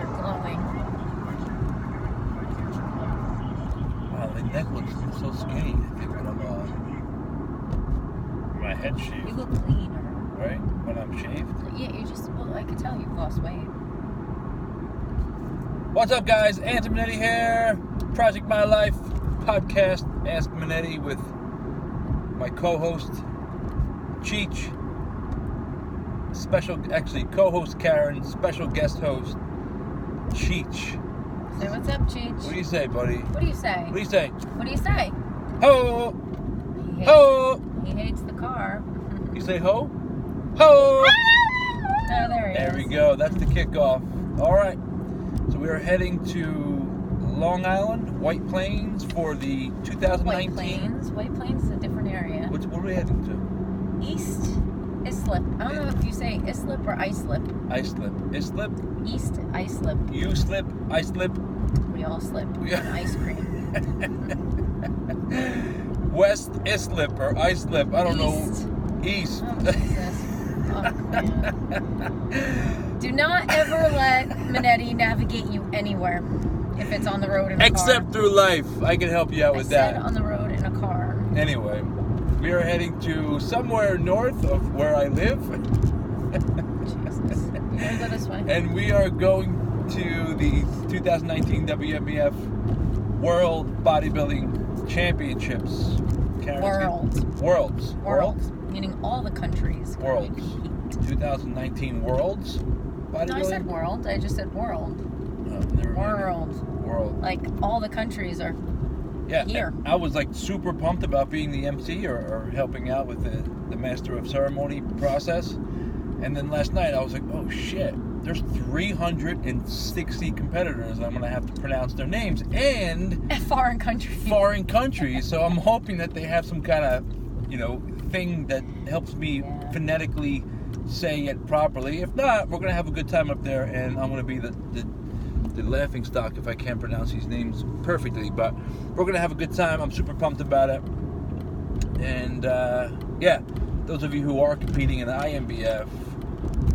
You're glowing. Wow, my neck looks so skinny. I think when I'm my head shaved. You look leaner. Right? When I'm shaved. Yeah, I could tell you've lost weight. What's up, guys? Anthony Monetti here. Project My Life podcast. Ask Monetti with my co-host Cheech. Co-host Karen. Special guest host Cheech. Say what's up, Cheech. What do you say, buddy? What do you say? What do you say? What do you say? Ho! Ho! He hates the car. You say ho? Ho! Oh, there he is. There we go. That's the kickoff. All right. So we are heading to Long Island, White Plains for the 2019. White Plains is a different area. What are we heading to? East Islip. I don't know if you say Islip or Islip. Islip. Islip? East Islip. You slip, I slip. We all slip. Yeah. On ice cream. West Islip or Islip. I don't know. East. Oh, Jesus. Oh, man. Do not ever let Monetti navigate you anywhere if it's on the road in a car. Except through life. I can help you out with that. On the road in a car. Anyway, we are heading to somewhere north of where I live. Jesus. You want to go this way? And we are going to the 2019 WMBF World Bodybuilding Championships. Worlds. Meaning all the countries. Worlds. 2019 Worlds Bodybuilding. No, I said world. I just said world. Oh, never mind. World. Like all the countries are here. I was like super pumped about being the MC or helping out with the Master of Ceremony process. And then last night I was like, oh shit, there's 360 competitors and I'm going to have to pronounce their names. And foreign countries. So I'm hoping that they have some kind of, thing that helps me phonetically say it properly. If not, we're going to have a good time up there and I'm going to be the laughing stock if I can't pronounce these names perfectly. But we're going to have a good time. I'm super pumped about it. And those of you who are competing in the IMBF,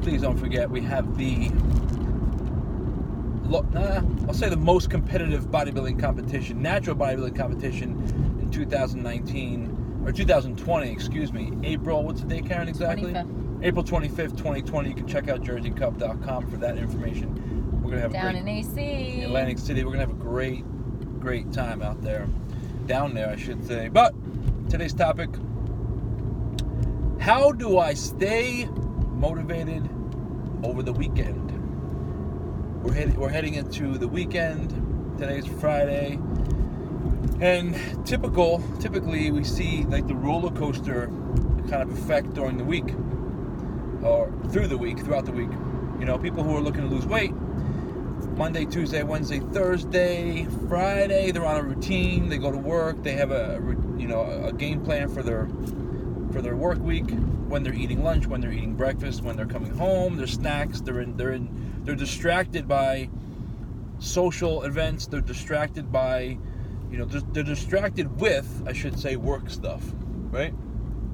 please don't forget we have the most competitive bodybuilding competition, natural bodybuilding competition in 2019 or 2020, excuse me. April, what's the date, Karen, exactly? 25th. April 25th, 2020. You can check out jerseycup.com for that information. We're gonna have in AC, Atlantic City. We're gonna have a great time out there, down there, I should say. But today's topic: how do I stay motivated over the weekend? We're heading into the weekend. Today's Friday, and typically we see like the roller coaster kind of effect during the week, or throughout the week. People who are looking to lose weight. Monday, Tuesday, Wednesday, Thursday, Friday, they're on a routine. They go to work. They have a game plan for their work week. When they're eating lunch, when they're eating breakfast, when they're coming home, their snacks. They're distracted by social events. They're distracted by, they're distracted with, I should say, work stuff, right?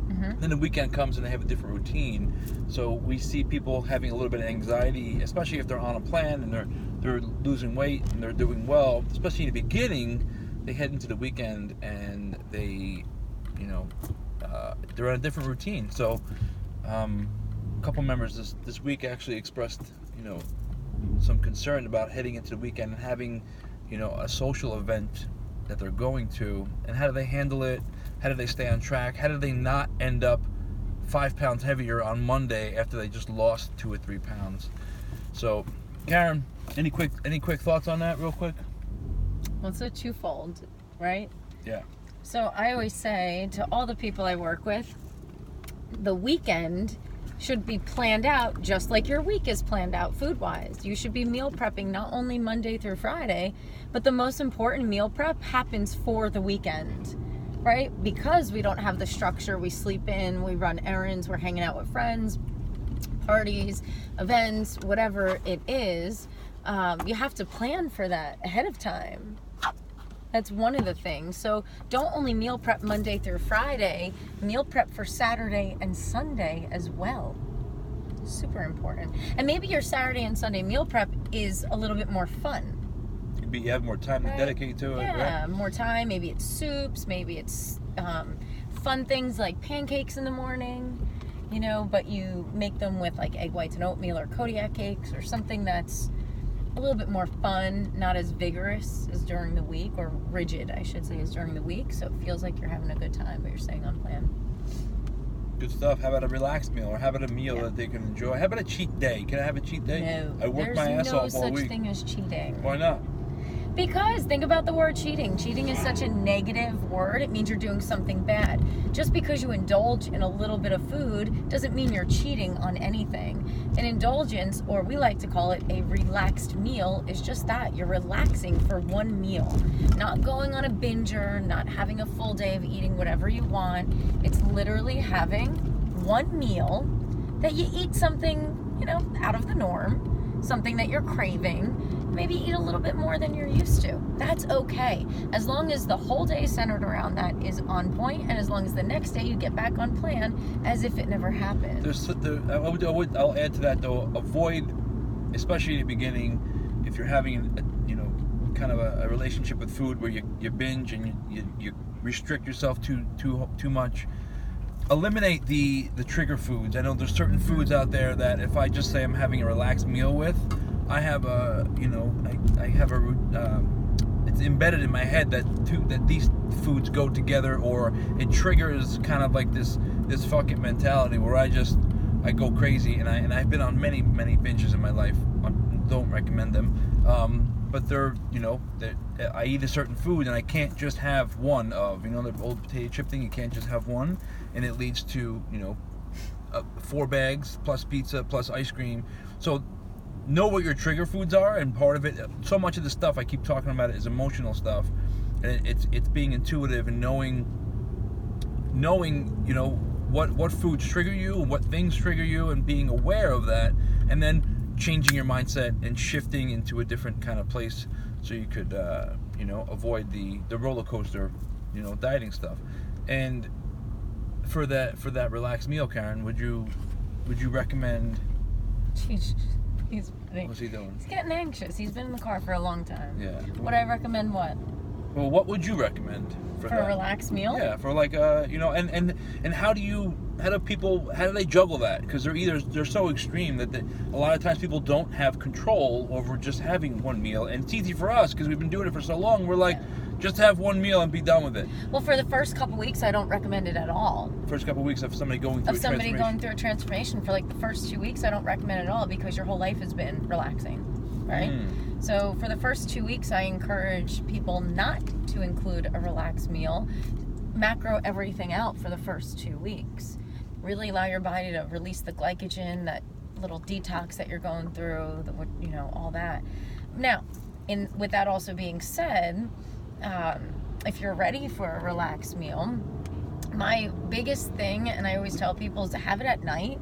Mm-hmm. Then the weekend comes and they have a different routine. So we see people having a little bit of anxiety, especially if they're on a plan and they're losing weight and they're doing well. Especially in the beginning, they head into the weekend and they, they're on a different routine. So a couple members this week actually expressed, some concern about heading into the weekend and having, a social event that they're going to, and how do they handle it? How do they stay on track? How do they not end up 5 pounds heavier on Monday after they just lost 2 or 3 pounds? So, Karen, any quick thoughts on that, real quick? Well, it's a twofold, right? Yeah. So I always say to all the people I work with, the weekend should be planned out just like your week is planned out food-wise. You should be meal prepping not only Monday through Friday, but the most important meal prep happens for the weekend, right? Because we don't have the structure, we sleep in, we run errands, we're hanging out with friends, parties, events, whatever it is, you have to plan for that ahead of time. That's one of the things. So don't only meal prep Monday through Friday, meal prep for Saturday and Sunday as well. Super important. And maybe your Saturday and Sunday meal prep is a little bit more fun. You have more time to dedicate to it. Yeah, right? more time. Maybe it's soups. Maybe it's fun things like pancakes in the morning, but you make them with like egg whites and oatmeal or Kodiak cakes or something that's a little bit more fun, not as vigorous as during the week, or rigid, I should say, as during the week. So it feels like you're having a good time, but you're staying on plan. Good stuff. How about a relaxed meal, or how about a meal that they can enjoy? How about a cheat day? Can I have a cheat day? No, I work my ass off all week. There's no such thing as cheating. Why not? Because think about the word cheating. Cheating is such a negative word. It means you're doing something bad. Just because you indulge in a little bit of food doesn't mean you're cheating on anything. An indulgence, or we like to call it a relaxed meal, is just that. You're relaxing for one meal. Not going on a binger, not having a full day of eating whatever you want. It's literally having one meal that you eat something, out of the norm, something that you're craving. Maybe eat a little bit more than you're used to. That's okay. As long as the whole day centered around that is on point, and as long as the next day you get back on plan as if it never happened. I'll add to that though, avoid, especially in the beginning, if you're having, kind of a relationship with food where you binge and you restrict yourself too much. Eliminate the trigger foods. I know there's certain foods out there that if I just say I'm having a relaxed meal with, I have it's embedded in my head that these foods go together, or it triggers kind of like this fucking mentality where I go crazy, and I've been on many binges in my life. Don't recommend them. But I eat a certain food and I can't just have one of, the old potato chip thing. You can't just have one, and it leads to 4 bags plus pizza plus ice cream. So know what your trigger foods are, and part of it, so much of the stuff I keep talking about is emotional stuff, and it's being intuitive and knowing what foods trigger you and what things trigger you, and being aware of that, and then changing your mindset and shifting into a different kind of place so you could avoid the roller coaster dieting stuff. And for that relaxed meal, Karen, would you recommend? He's funny. What's he doing? He's getting anxious. He's been in the car for a long time. Yeah. Would I recommend what? Well, what would you recommend for a relaxed meal? Yeah, for like and how do they juggle that? Because they're so extreme that a lot of times people don't have control over just having one meal, and it's easy for us because we've been doing it for so long. We're like, just have one meal and be done with it. Well, for the first couple weeks, I don't recommend it at all. First couple weeks of somebody going through a transformation, for like the first 2 weeks, I don't recommend it at all, because your whole life has been relaxing, right? So for the first 2 weeks, I encourage people not to include a relaxed meal. Macro everything out for the first 2 weeks. Really allow your body to release the glycogen, that little detox that you're going through, all that. Now, with that also being said, if you're ready for a relaxed meal, my biggest thing, and I always tell people, is to have it at night.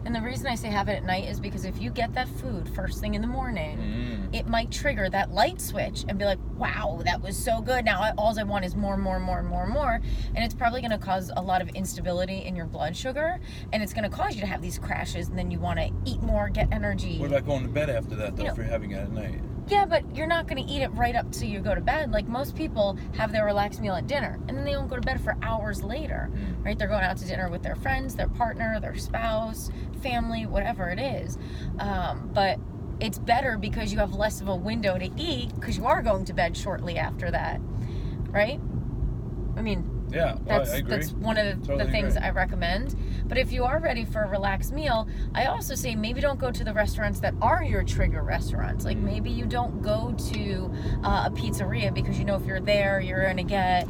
And the reason I say have it at night is because if you get that food first thing in the morning, it might trigger that light switch and be like, wow, that was so good. Now all I want is more. And it's probably going to cause a lot of instability in your blood sugar. And it's going to cause you to have these crashes. And then you want to eat more, get energy. What about going to bed after that, though, if you're having it at night? Yeah, but you're not going to eat it right up till you go to bed. Like most people have their relaxed meal at dinner, and then they don't go to bed for hours later, right? They're going out to dinner with their friends, their partner, their spouse, family, whatever it is. But it's better because you have less of a window to eat, because you are going to bed shortly after that, right? I mean, yeah, I agree. That's one of the things I recommend. But if you are ready for a relaxed meal, I also say maybe don't go to the restaurants that are your trigger restaurants. Like maybe you don't go to a pizzeria, because if you're there, you're going to get,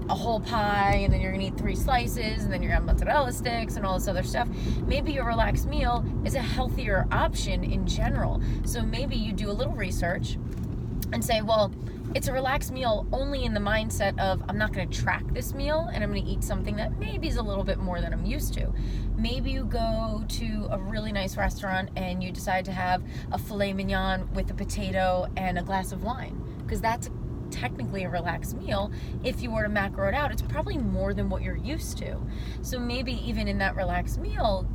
a whole pie, and then you're going to eat 3 slices, and then you're going to have mozzarella sticks and all this other stuff. Maybe your relaxed meal is a healthier option in general. So maybe you do a little research and say, well, it's a relaxed meal only in the mindset of I'm not going to track this meal, and I'm going to eat something that maybe is a little bit more than I'm used to. Maybe you go to a really nice restaurant and you decide to have a filet mignon with a potato and a glass of wine, because that's technically a relaxed meal. If you were to macro it out, it's probably more than what you're used to. So maybe even in that relaxed meal,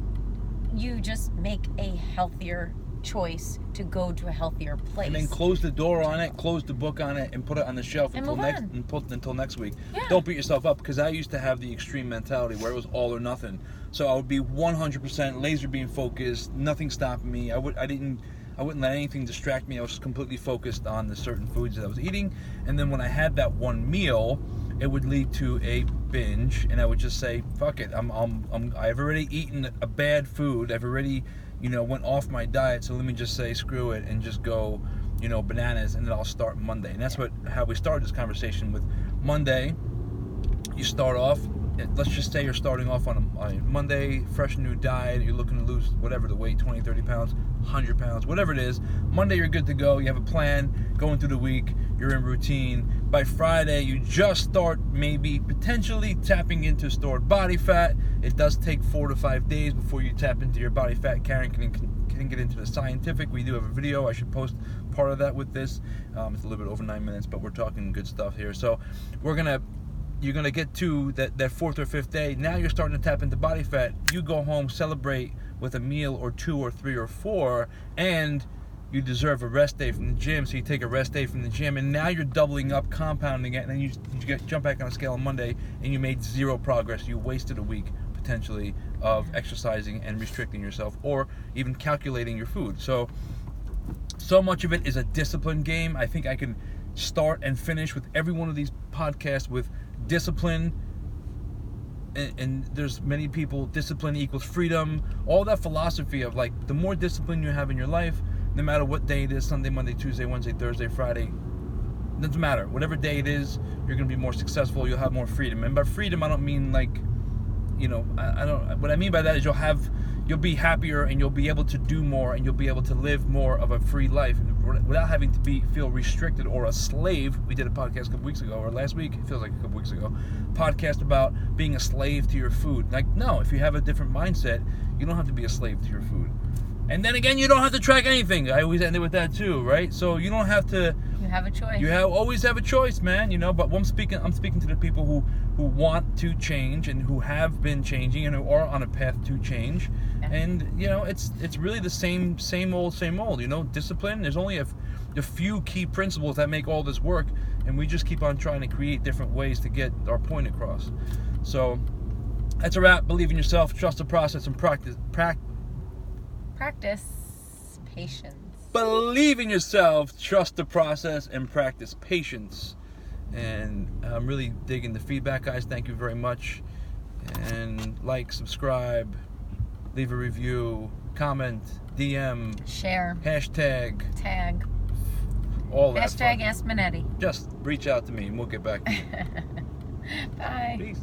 you just make a healthier choice to go to a healthier place. And then close the door on it, close the book on it, and put it on the shelf And until next week. Yeah. Don't beat yourself up, because I used to have the extreme mentality where it was all or nothing. So I would be 100% laser beam focused, nothing stopping me. I wouldn't let anything distract me. I was just completely focused on the certain foods that I was eating. And then when I had that one meal, it would lead to a binge, and I would just say, "Fuck it! I've already eaten a bad food. I've already, went off my diet. So let me just say, screw it, and just go, bananas, and then I'll start Monday." And that's how we started this conversation with Monday. You start off. Let's just say you're starting off on a Monday, fresh new diet. You're looking to lose whatever the weight, 20, 30 pounds, 100 pounds, whatever it is. Monday, you're good to go. You have a plan going through the week. You're in routine. By Friday, you just start maybe potentially tapping into stored body fat. It does take 4 to 5 days before you tap into your body fat. Karen can get into the scientific. We do have a video. I should post part of that with this. It's a little bit over 9 minutes, but we're talking good stuff here. So you're going to get to that 4th or 5th day. Now you're starting to tap into body fat. You go home, celebrate with a meal or 2 or 3 or 4, and you deserve a rest day from the gym. So you take a rest day from the gym, and now you're doubling up, compounding it, and then you jump back on a scale on Monday, and you made 0 progress. You wasted a week, potentially, of exercising and restricting yourself, or even calculating your food. So much of it is a discipline game. I think I can start and finish with every one of these podcasts with discipline, and there's many people, discipline equals freedom, all that philosophy of like, the more discipline you have in your life, no matter what day it is, Sunday, Monday, Tuesday, Wednesday, Thursday, Friday, doesn't matter, whatever day it is, you're going to be more successful, you'll have more freedom. And by freedom, I don't mean like, I don't, what I mean by that is you'll be happier, and you'll be able to do more, and you'll be able to live more of a free life without having to feel restricted or a slave. We did a podcast a couple weeks ago, or last week, it feels like a couple weeks ago, podcast about being a slave to your food. Like, no, if you have a different mindset, you don't have to be a slave to your food. And then again, you don't have to track anything. I always end it with that too, right? So you don't have to. You have a choice. You always have a choice, man. But I'm speaking to the people who want to change, and who have been changing, and who are on a path to change. Yeah. And it's really the same old. Discipline. There's only a few key principles that make all this work, and we just keep on trying to create different ways to get our point across. So that's a wrap. Believe in yourself, trust the process, and practice patience. Believe in yourself, trust the process, and practice patience. And I'm really digging the feedback, guys. Thank you very much. And like, subscribe, leave a review, comment, DM, share, hashtag, tag, all that. Hashtag Ask Monetti. Just reach out to me and we'll get back to you. Bye. Peace.